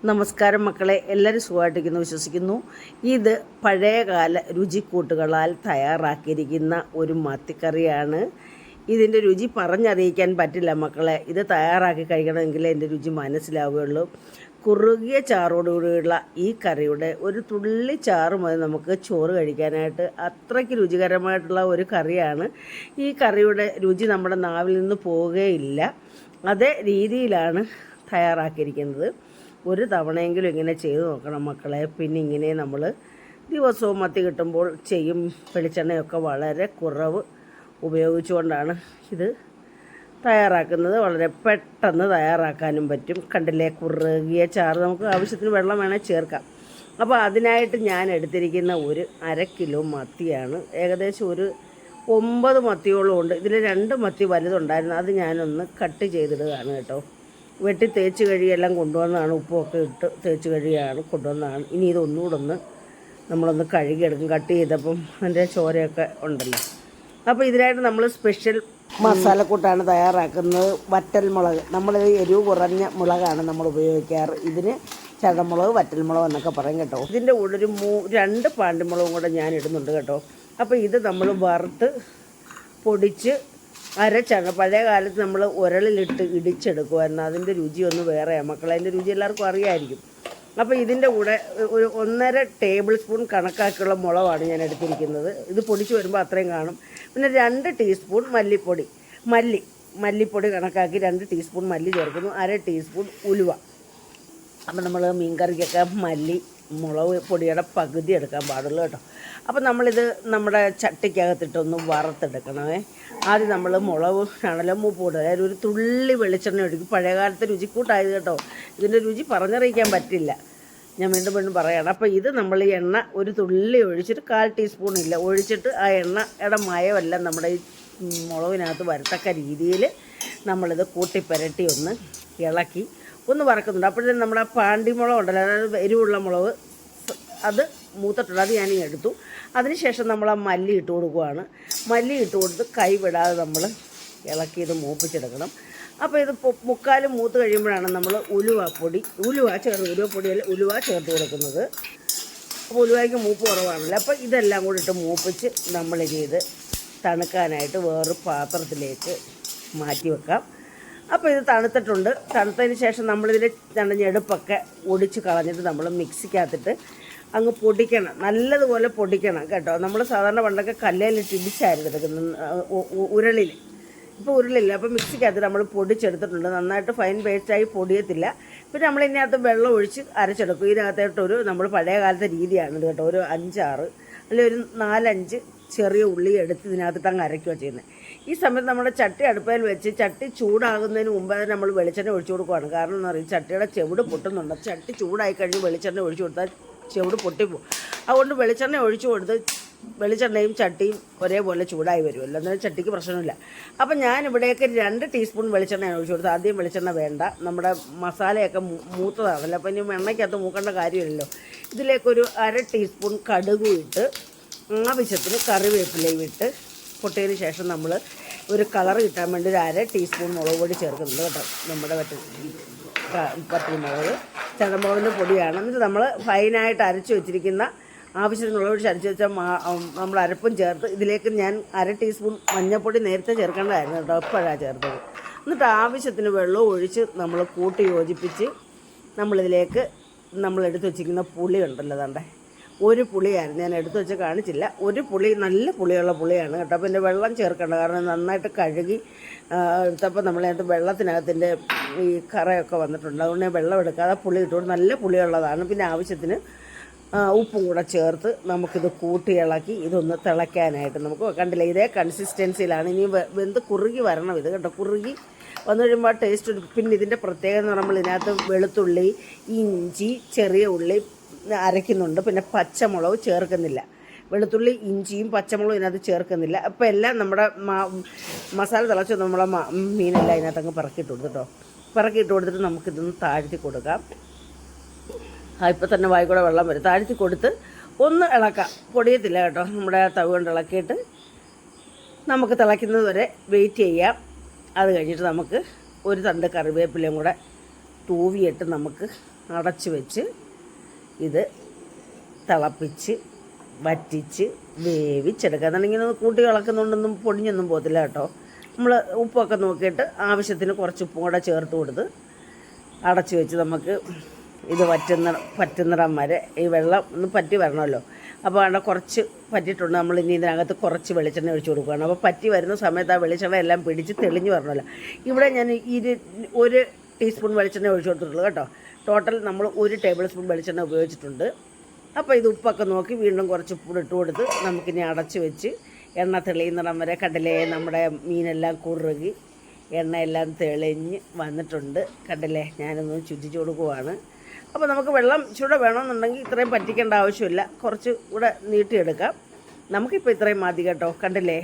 നമസ്കാരം മക്കളെ, എല്ലാവരും സുഖമായിട്ടിരിക്കുന്നു വിശ്വസിക്കുന്നു. ഇത് പഴയകാല രുചിക്കൂട്ടുകളാൽ തയ്യാറാക്കിയിരിക്കുന്ന ഒരു മത്തിക്കറിയാണ്. ഇതിൻ്റെ രുചി പറഞ്ഞറിയിക്കാൻ പറ്റില്ല മക്കളെ. ഇത് തയ്യാറാക്കി കഴിക്കണമെങ്കിൽ എൻ്റെ രുചി മനസ്സിലാവുകയുള്ളൂ. കുറുകിയ ചാറോടുകൂടിയുള്ള ഈ കറിയുടെ ഒരു തുള്ളി ചാറ് മതി നമുക്ക് ചോറ് കഴിക്കാനായിട്ട്. അത്രയ്ക്ക് രുചികരമായിട്ടുള്ള ഒരു കറിയാണ്. ഈ കറിയുടെ രുചി നമ്മുടെ നാവിൽ നിന്ന് പോവുകയില്ല. അതേ രീതിയിലാണ് തയ്യാറാക്കിയിരിക്കുന്നത്. ഒരു തവണയെങ്കിലും ഇങ്ങനെ ചെയ്ത് നോക്കണം മക്കളെ. പിന്നെ ഇങ്ങനെ നമ്മൾ ദിവസവും മത്തി കിട്ടുമ്പോൾ ചെയ്യും. വെളിച്ചെണ്ണയൊക്കെ വളരെ കുറവ് ഉപയോഗിച്ചുകൊണ്ടാണ് ഇത് തയ്യാറാക്കുന്നത്. വളരെ പെട്ടെന്ന് തയ്യാറാക്കാനും പറ്റും. കണ്ടില്ലേ, കുറുകിയ ചാറ്. നമുക്ക് ആവശ്യത്തിന് വെള്ളം വേണേൽ ചേർക്കാം. അപ്പോൾ അതിനായിട്ട് ഞാൻ എടുത്തിരിക്കുന്ന ഒരു 1/2 കിലോ മത്തിയാണ്. ഏകദേശം ഒരു 9 മത്തിയോളം ഉണ്ട്. ഇതിൽ 2 മത്തി വലുതുണ്ടായിരുന്നു. അത് ഞാനൊന്ന് കട്ട് ചെയ്തിടുകയാണ് കേട്ടോ. വെട്ടി തേച്ച് കഴുകിയെല്ലാം കൊണ്ടുവന്നതാണ്. ഉപ്പൊക്കെ ഇട്ട് തേച്ച് കഴുകിയാണ് കൊണ്ടുവന്നതാണ്. ഇനി ഇതൊന്നുകൂടെ നമ്മളൊന്ന് കഴുകിയെടുക്കും. കട്ട് ചെയ്തപ്പം അതിൻ്റെ ചോരയൊക്കെ ഉണ്ടല്ലോ. അപ്പോൾ ഇതിനായിട്ട് നമ്മൾ സ്പെഷ്യൽ മസാലക്കൂട്ടാണ് തയ്യാറാക്കുന്നത്. വറ്റൽമുളക്, നമ്മൾ എരിവ് കുറഞ്ഞ മുളകാണ് നമ്മൾ ഉപയോഗിക്കാറ്. ഇതിന് ചടമുളക്, വറ്റൽമുളക് എന്നൊക്കെ പറയും കേട്ടോ. ഇതിൻ്റെ കൂടെ ഒരു 2 പാണ്ടിമുളകും കൂടെ ഞാൻ ഇടുന്നുണ്ട് കേട്ടോ. അപ്പോൾ ഇത് നമ്മൾ വറുത്ത് പൊടിച്ച് അരച്ചാണ്. പഴയ കാലത്ത് നമ്മൾ ഉരളിലിട്ട് ഇടിച്ചെടുക്കുമായിരുന്നു. അതിൻ്റെ രുചിയൊന്ന് വേറെയാണ് മക്കളെ. അതിൻ്റെ രുചി എല്ലാവർക്കും അറിയാമായിരിക്കും. അപ്പോൾ ഇതിൻ്റെ കൂടെ ഒരു 1.5 ടേബിൾ സ്പൂൺ കണക്കാക്കിയുള്ള മുളകാണ് ഞാൻ എടുത്തിരിക്കുന്നത്. ഇത് പൊടിച്ച് വരുമ്പോൾ അത്രയും കാണും. പിന്നെ 2 ടീസ്പൂൺ മല്ലിപ്പൊടി കണക്കാക്കി 2 ടീസ്പൂൺ മല്ലി ചേർക്കുന്നു. 1/2 ടീസ്പൂൺ ഉലുവ. അപ്പോൾ നമ്മൾ മീൻകറിക്കൊക്കെ മുളക് പൊടിയുടെ പകുതി എടുക്കാൻ പാടുള്ളൂ കേട്ടോ. അപ്പോൾ നമ്മളിത് നമ്മുടെ ചട്ടിക്കകത്തിട്ടൊന്ന് വറുത്തെടുക്കണമേ. ആദ്യം നമ്മൾ മുളക് ആണല്ലോ മൂപ്പ് കൂടുക. ഒരു തുള്ളി വെളിച്ചെണ്ണ ഒഴിക്കും. പഴയകാലത്തെ രുചിക്കൂട്ടായത് കേട്ടോ. ഇതിൻ്റെ രുചി പറഞ്ഞറിയിക്കാൻ പറ്റില്ല. ഞാൻ വീണ്ടും പറയണം. അപ്പോൾ ഇത് നമ്മൾ ഈ എണ്ണ ഒരു തുള്ളി ഒഴിച്ചിട്ട് 1/4 ടീസ്പൂൺ ഇല്ല ഒഴിച്ചിട്ട് ആ എണ്ണയുടെ മയമെല്ലാം നമ്മുടെ ഈ മുളകിനകത്ത് വരത്തക്ക രീതിയിൽ നമ്മളിത് കൂട്ടിപ്പരട്ടി ഒന്ന് ഇളക്കി ഒന്ന് വറക്കുന്നുണ്ട്. അപ്പോഴത്തേനും നമ്മുടെ പാണ്ടിമുളക് ഉണ്ടല്ലോ, അതായത് എരിവുള്ള മുളക്, അത് മൂത്തിട്ടുണ്ട്. അത് ഞാനീ എടുത്തു. അതിനുശേഷം നമ്മൾ ആ മല്ലി ഇട്ട് കൊടുക്കുകയാണ്. മല്ലി ഇട്ട് കൊടുത്ത് കൈ വിടാതെ നമ്മൾ ഇളക്കി ഇത് മൂപ്പിച്ചെടുക്കണം. അപ്പോൾ ഇത് മുക്കാലും മൂത്ത് കഴിയുമ്പോഴാണ് നമ്മൾ ഉലുവ ചേർത്ത് കൊടുക്കുന്നത്. അപ്പോൾ ഉലുവയ്ക്ക് മൂപ്പ് കുറവാണല്ലോ. അപ്പോൾ ഇതെല്ലാം കൂടി ഇട്ട് മൂപ്പിച്ച് നമ്മളിനി ഇത് തണുക്കാനായിട്ട് വേറൊരു പാത്രത്തിലേക്ക് മാറ്റി വെക്കാം. അപ്പോൾ ഇത് തണുത്തിട്ടുണ്ട്. തണുത്തതിന് ശേഷം നമ്മളിതിൽ ഞെടുപ്പൊക്കെ ഒടിച്ച് കളഞ്ഞിട്ട് നമ്മൾ മിക്സിക്കകത്തിട്ട് അങ്ങ് പൊടിക്കണം. നല്ലതുപോലെ പൊടിക്കണം കേട്ടോ. നമ്മൾ സാധാരണ പണ്ടൊക്കെ കല്ലേലിട്ട് ഇടിച്ചായിരുന്നു എടുക്കുന്നത്, ഉരുളിൽ. ഇപ്പോൾ ഉരുളില്ല. അപ്പോൾ മിക്സിക്കകത്ത് നമ്മൾ പൊടിച്ചെടുത്തിട്ടുണ്ട്. നന്നായിട്ട് ഫൈൻ പേസ്റ്റായി പൊടിയത്തില്ല. പിന്നെ നമ്മൾ ഇതിനകത്ത് വെള്ളം ഒഴിച്ച് അരച്ചെടുക്കും. ഇതിനകത്തോട്ടൊരു നമ്മൾ പഴയ കാലത്തെ രീതിയാണിത് കേട്ടോ. ഒരു 5-6 അല്ലെങ്കിൽ ഒരു 4-5 ചെറിയ ഉള്ളി എടുത്ത് ഇതിനകത്തിട്ട് അങ്ങ് അരയ്ക്കുകയാണ് ചെയ്യുന്നത്. ഈ സമയത്ത് നമ്മുടെ ചട്ടി അടുപ്പയിൽ വെച്ച് ചട്ടി ചൂടാകുന്നതിന് മുമ്പ് തന്നെ നമ്മൾ വെളിച്ചെണ്ണ ഒഴിച്ചു കൊടുക്കുകയാണ്. കാരണം എന്ന് പറയുന്നത് ചട്ടിയുടെ ചെവിട് പൊട്ടുന്നുണ്ട്. ചട്ടി ചൂടായി കഴിഞ്ഞ് വെളിച്ചെണ്ണ ഒഴിച്ചു കൊടുത്താൽ ചെവിട് പൊട്ടിപ്പോവും. അതുകൊണ്ട് വെളിച്ചെണ്ണ ഒഴിച്ചു കൊടുത്ത് വെളിച്ചെണ്ണയും ചട്ടിയും ഒരേപോലെ ചൂടായി വരുമല്ലോ. എന്നാൽ ചട്ടിക്ക് പ്രശ്നമില്ല. അപ്പം ഞാനിവിടേക്ക് 2 ടീസ്പൂൺ വെളിച്ചെണ്ണയാണ് ഒഴിച്ചു കൊടുത്തത്. ആദ്യം വെളിച്ചെണ്ണ വേണ്ട, നമ്മുടെ മസാലയൊക്കെ മൂത്തതാണല്ലോ. അപ്പം ഇനി എണ്ണയ്ക്കകത്ത് മൂക്കേണ്ട കാര്യമില്ലല്ലോ. ഇതിലേക്കൊരു 1/2 ടീസ്പൂൺ കടുകും ഇട്ട് ആവശ്യത്തിന് കറിവേപ്പിലയും ഇട്ട് പൊട്ടിയതിന് ശേഷം നമ്മൾ ഒരു കളർ കിട്ടാൻ വേണ്ടി ഒരു 1/2 ടീസ്പൂൺ മുളക് പൊടി ചേർക്കുന്നുണ്ട് കേട്ടോ. നമ്മുടെ വറ്റൽമുളക് ചടമുളകിൻ്റെ പൊടിയാണ്. എന്നിട്ട് നമ്മൾ ഫൈനായിട്ട് അരച്ച് വെച്ചിരിക്കുന്ന ആവശ്യത്തിനുള്ള ഒഴിച്ച് അരച്ച് വെച്ച നമ്മൾ അരപ്പും ചേർത്ത് ഇതിലേക്ക് ഞാൻ 1/2 ടീസ്പൂൺ മഞ്ഞൾപ്പൊടി നേരത്തെ ചേർക്കേണ്ടതായിരുന്നു കേട്ടോ. ഇപ്പോഴാണ് ചേർത്തത്. എന്നിട്ട് ആവശ്യത്തിന് വെള്ളവും ഒഴിച്ച് നമ്മൾ കൂട്ടി യോജിപ്പിച്ച് നമ്മളിതിലേക്ക് നമ്മൾ എടുത്ത് വെച്ചിരിക്കുന്ന പുളി ഉണ്ടല്ലോ, അതാണ്ടേ ഒരു പുളിയായിരുന്നു ഞാൻ എടുത്തു വെച്ച് കാണിച്ചില്ല. ഒരു പുളി, നല്ല പുളിയുള്ള പുളിയാണ് കേട്ടോ. അപ്പോൾ ഇതിൻ്റെ വെള്ളം ചേർക്കേണ്ട, കാരണം നന്നായിട്ട് കഴുകി എടുത്തപ്പോൾ നമ്മളതിനകത്ത് വെള്ളത്തിനകത്തിൻ്റെ ഈ കറയൊക്കെ വന്നിട്ടുണ്ട്. അതുകൊണ്ട് ഞാൻ വെള്ളം എടുക്കാതെ പുളി ഇട്ടുകൊണ്ട് നല്ല പുളിയുള്ളതാണ്. പിന്നെ ആവശ്യത്തിന് ഉപ്പും കൂടെ ചേർത്ത് നമുക്കിത് കൂട്ടി ഇളക്കി ഇതൊന്ന് തിളയ്ക്കാനായിട്ട് നമുക്ക് കണ്ടില്ല. ഇതേ കൺസിസ്റ്റൻസിയിലാണ്. ഇനി വെന്ത് കുറുകി വരണം ഇത് കേട്ടോ. കുറുകി വന്നു കഴിയുമ്പോൾ ടേസ്റ്റ്. പിന്നെ ഇതിൻ്റെ പ്രത്യേകത എന്ന് പറയുമ്പോൾ ഇതിനകത്ത് വെളുത്തുള്ളി, ഇഞ്ചി, ചെറിയ ഉള്ളി അരയ്ക്കുന്നുണ്ട്. പിന്നെ പച്ചമുളക് ചേർക്കുന്നില്ല. വെളുത്തുള്ളി, ഇഞ്ചിയും പച്ചമുളകും ഇതിനകത്ത് ചേർക്കുന്നില്ല. അപ്പോൾ എല്ലാം നമ്മുടെ മസാല തിളച്ച് നമ്മളെ മീനെല്ലാം ഇതിനകത്ത് അങ്ങ് പറക്കിയിട്ട് കൊടുത്തു കേട്ടോ. പറക്കിയിട്ട് കൊടുത്തിട്ട് നമുക്കിതൊന്ന് താഴ്ത്തി കൊടുക്കാം. ഇപ്പോൾ തന്നെ വായിക്കൂടെ വെള്ളം വരും. താഴ്ത്തി കൊടുത്ത് ഒന്ന് ഇളക്കാം. പൊടിയത്തില്ല കേട്ടോ. നമ്മുടെ തവി കൊണ്ട് ഇളക്കിയിട്ട് നമുക്ക് തിളയ്ക്കുന്നത് വരെ വെയിറ്റ് ചെയ്യാം. അത് കഴിഞ്ഞിട്ട് നമുക്ക് ഒരു തണ്ട് കറിവേപ്പിലയും കൂടെ തൂവിയിട്ട് നമുക്ക് അടച്ചു വെച്ച് ഇത് തിളപ്പിച്ച് വറ്റിച്ച് വേവിച്ചെടുക്കുക. എന്നുണ്ടെങ്കിൽ ഒന്ന് കൂട്ടി ഇളക്കുന്നുണ്ടൊന്നും പൊടിഞ്ഞൊന്നും പോകത്തില്ല കേട്ടോ. നമ്മൾ ഉപ്പൊക്കെ നോക്കിയിട്ട് ആവശ്യത്തിന് കുറച്ച് ഉപ്പും കൂടെ ചേർത്ത് കൊടുത്ത് അടച്ചു വെച്ച് നമുക്ക് ഇത് പറ്റുന്നിടം വരെ ഈ വെള്ളം ഒന്ന് പറ്റി വരണമല്ലോ. അപ്പോൾ അവിടെ കുറച്ച് പറ്റിയിട്ടുണ്ട്. നമ്മൾ ഇനി ഇതിനകത്ത് കുറച്ച് വെളിച്ചെണ്ണ ഒഴിച്ച് കൊടുക്കുകയാണ്. അപ്പോൾ പറ്റി വരുന്ന സമയത്ത് ആ വെളിച്ചെണ്ണ എല്ലാം പിടിച്ച് തെളിഞ്ഞ് വരണമല്ലോ. ഇവിടെ ഞാൻ 1 ടീസ്പൂൺ വെളിച്ചെണ്ണ ഒഴിച്ച് കൊടുത്തിട്ടുള്ളൂ കേട്ടോ. ടോട്ടൽ നമ്മൾ 1 ടേബിൾ സ്പൂൺ വെളിച്ചെണ്ണ ഉപയോഗിച്ചിട്ടുണ്ട്. അപ്പോൾ ഇത് ഉപ്പൊക്കെ നോക്കി വീണ്ടും കുറച്ച് ഉപ്പ് ഇട്ട് കൊടുത്ത് നമുക്കിനി അടച്ച് വെച്ച് എണ്ണ തെളിയുന്നിടം വരെ കണ്ടില്ലേ നമ്മുടെ മീനെല്ലാം കുറുകി എണ്ണയെല്ലാം തെളിഞ്ഞ് വന്നിട്ടുണ്ട്. കണ്ടില്ലേ, ഞാനൊന്ന് ചുറ്റിച്ച് കൊടുക്കുവാണ്. അപ്പോൾ നമുക്ക് വെള്ളം ചൂടെ വേണമെന്നുണ്ടെങ്കിൽ ഇത്രയും പറ്റിക്കേണ്ട ആവശ്യമില്ല, കുറച്ച് കൂടെ നീട്ടിയെടുക്കാം. നമുക്കിപ്പോൾ ഇത്രയും മതി കേട്ടോ. കണ്ടില്ലേ,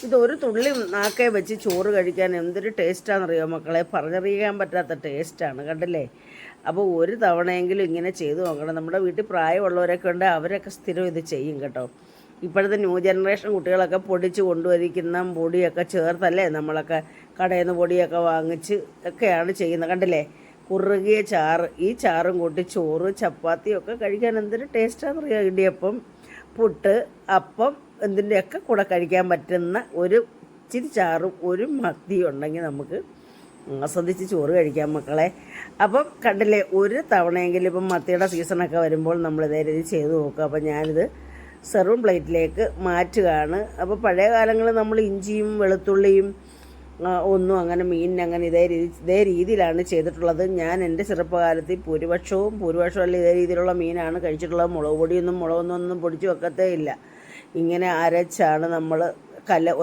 ഇതൊരു തുള്ളി നാക്കേ വെച്ച് ചോറ് കഴിക്കാൻ എന്തൊരു ടേസ്റ്റാണെന്നറിയോ മക്കളെ, പറഞ്ഞറിയാൻ പറ്റാത്ത ടേസ്റ്റാണ്. കണ്ടില്ലേ, അപ്പോൾ ഒരു തവണയെങ്കിലും ഇങ്ങനെ ചെയ്തു നോക്കണം. നമ്മുടെ വീട്ടിൽ പ്രായമുള്ളവരൊക്കെ ഉണ്ട്, അവരൊക്കെ സ്ഥിരം ഇത് ചെയ്യും കേട്ടോ. ഇപ്പോഴത്തെ ന്യൂ ജനറേഷൻ കുട്ടികളൊക്കെ പൊടിച്ച് കൊണ്ടുവരിക്കുന്ന പൊടിയൊക്കെ ചേർത്തല്ലേ നമ്മളൊക്കെ കടയിൽ നിന്ന് പൊടിയൊക്കെ വാങ്ങിച്ച് ഒക്കെയാണ് ചെയ്യുന്നത്. കണ്ടില്ലേ, കുറുകിയ ചാറ്, ഈ ചാറും കൂട്ടി ചോറ് ചപ്പാത്തിയൊക്കെ കഴിക്കാൻ എന്തൊരു ടേസ്റ്റാണെന്നറിയാം. ഇടിയപ്പം, പുട്ട്, അപ്പം എന്തിൻ്റെയൊക്കെ കൂടെ കഴിക്കാൻ പറ്റുന്ന ഒരു ഇച്ചിരി ചാറും ഒരു മത്തിയും ഉണ്ടെങ്കിൽ നമുക്ക് ആസ്വദിച്ച് ചോറ് കഴിക്കാം മക്കളെ. അപ്പം കണ്ടില്ലേ, ഒരു തവണയെങ്കിലും ഇപ്പം മത്തിയുടെ സീസണൊക്കെ വരുമ്പോൾ നമ്മൾ ഇതേ രീതി ചെയ്ത് നോക്കുക. അപ്പം ഞാനിത് സെർവിങ് പ്ലേറ്റിലേക്ക് മാറ്റുകയാണ്. അപ്പോൾ പഴയ കാലങ്ങളിൽ നമ്മൾ ഇഞ്ചിയും വെളുത്തുള്ളിയും ഒന്നും അങ്ങനെ മീനിന് അങ്ങനെ ഇതേ രീതിയിലാണ് ചെയ്തിട്ടുള്ളത്. ഞാൻ എൻ്റെ ചെറുപ്പകാലത്തിൽ ഭൂരിപക്ഷവും അല്ല ഇതേ രീതിയിലുള്ള മീനാണ് കഴിച്ചിട്ടുള്ളത്. മുളകൊന്നും പൊടിച്ച് വെക്കത്തേ ഇല്ല. ഇങ്ങനെ അരച്ചാണ് നമ്മൾ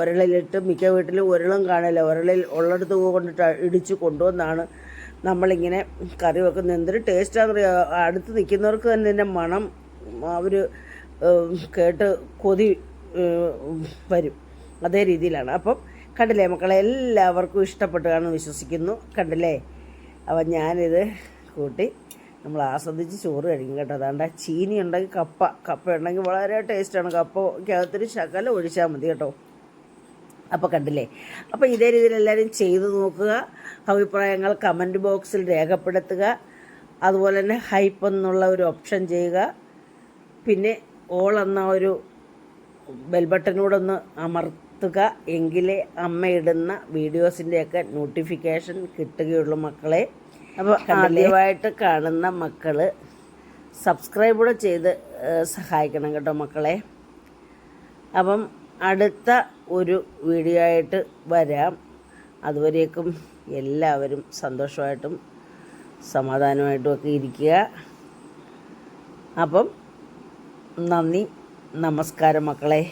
ഉരളിലിട്ട്, മിക്ക വീട്ടിലും ഉരളും കാണില്ല, ഉരളിൽ ഉള്ളെടുത്ത് കൊണ്ടിട്ട് ഇടിച്ച് കൊണ്ടുവന്നാണ് നമ്മളിങ്ങനെ കറി വെക്കുന്നത്. എന്തൊരു ടേസ്റ്റാണെന്ന് അടുത്ത് നിൽക്കുന്നവർക്ക് തന്നെ ഇതിൻ്റെ മണം അവർ കേട്ട് കൊതി വരും. അതേ രീതിയിലാണ്. അപ്പം കണ്ടില്ലേ മക്കളെ, എല്ലാവർക്കും ഇഷ്ടപ്പെട്ടു കാണുമെന്ന് വിശ്വസിക്കുന്നു. കണ്ടില്ലേ, അപ്പം ഞാനിത് കൂട്ടി നമ്മൾ ആസ്വദിച്ച് ചോറ് കഴിക്കും കേട്ടോ. അതാണ്ട് ചീനി ഉണ്ടെങ്കിൽ കപ്പ ഉണ്ടെങ്കിൽ വളരെ ടേസ്റ്റാണ്. കപ്പയ്ക്കകത്തൊരു ശകലം ഒഴിച്ചാൽ മതി കേട്ടോ. അപ്പോൾ കണ്ടില്ലേ, അപ്പോൾ ഇതേ രീതിയിൽ എല്ലാവരും ചെയ്തു നോക്കുക. അഭിപ്രായങ്ങൾ കമൻറ്റ് ബോക്സിൽ രേഖപ്പെടുത്തുക. അതുപോലെ തന്നെ ഹൈപ്പ് എന്നുള്ള ഒരു ഓപ്ഷൻ ചെയ്യുക. പിന്നെ ഓൾ എന്ന ഒരു ബെൽ ബട്ടനോടൊന്ന് അമർത്തുക. എങ്കിലേ അമ്മ ഇടുന്ന വീഡിയോസിൻ്റെയൊക്കെ നോട്ടിഫിക്കേഷൻ കിട്ടുകയുള്ളൂ മക്കളെ. അപ്പോൾ ആദ്യമായിട്ട് കാണുന്ന മക്കൾ സബ്സ്ക്രൈബ് കൂടെ ചെയ്ത് സഹായിക്കണം കേട്ടോ മക്കളെ. അപ്പം അടുത്ത ഒരു വീഡിയോ ആയിട്ട് വരാം. അതുവരേക്കും എല്ലാവരും സന്തോഷമായിട്ടും സമാധാനമായിട്ടും ഒക്കെ ഇരിക്കുക. അപ്പം നന്ദി, നമസ്കാരം മക്കളെ.